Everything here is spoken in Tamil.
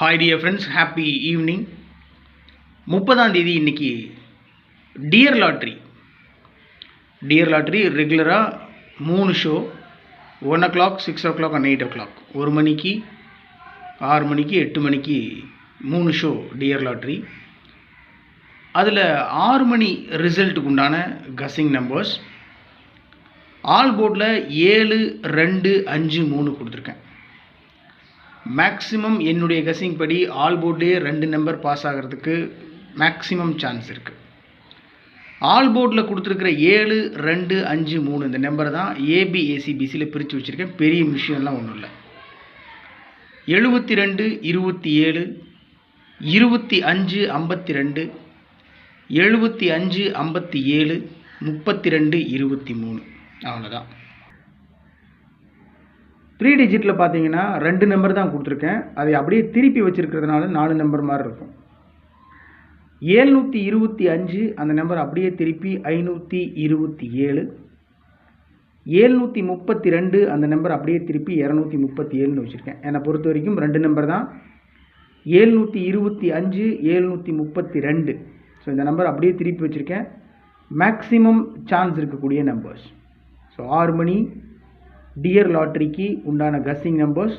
Hi dear friends, happy evening. 30ஆம் தேதி இன்னைக்கு டியர் லாட்ரி ரெகுலராக 3 show 1 o'clock 6 o'clock and 8 o'clock 1 மணிக்கு 6 மணிக்கு 8 மணிக்கு 3 ஷோ டியர் லாட்ரி. அதில் 6 மணி ரிசல்ட்டுக்கு உண்டான கஸிங் நம்பர்ஸ் ஆல் போர்டில் 7 2 5 3 கொடுத்துருக்கேன். மேக்ஸிமம் என்னுடைய கஸிங் படி ஆல் போர்ட்லேயே 2 நம்பர் பாஸ் ஆகிறதுக்கு மேக்ஸிமம் சான்ஸ் இருக்குது. ஆல் போர்டில் கொடுத்துருக்கிற 7 2 5 3 இந்த நம்பரை தான் ஏபிஏசிபிசியில் பிரித்து வச்சுருக்கேன். பெரிய விஷயம்லாம் ஒன்றும் இல்லை. 72 27 25 52 75 57 32 23 அவ்வளோதான். 3 டிஜிட்டில் பார்த்தீங்கன்னா 2 நம்பர் தான் கொடுத்துருக்கேன். அதை அப்படியே திருப்பி வச்சுருக்கிறதுனால 4 நம்பர் மாதிரி இருக்கும். 725 அந்த நம்பர் அப்படியே திருப்பி 527, 732 அந்த நம்பர் அப்படியே திருப்பி 237ன்னு வச்சுருக்கேன். என்னை பொறுத்த வரைக்கும் 2 நம்பர் தான். 725 732 ஸோ இந்த நம்பர் அப்படியே திருப்பி வச்சுருக்கேன். மேக்ஸிமம் சான்ஸ் இருக்கக்கூடிய நம்பர்ஸ். ஸோ 6 மணி டியர் லாட்ரிக்கு உண்டான கஸிங் நம்பர்ஸ்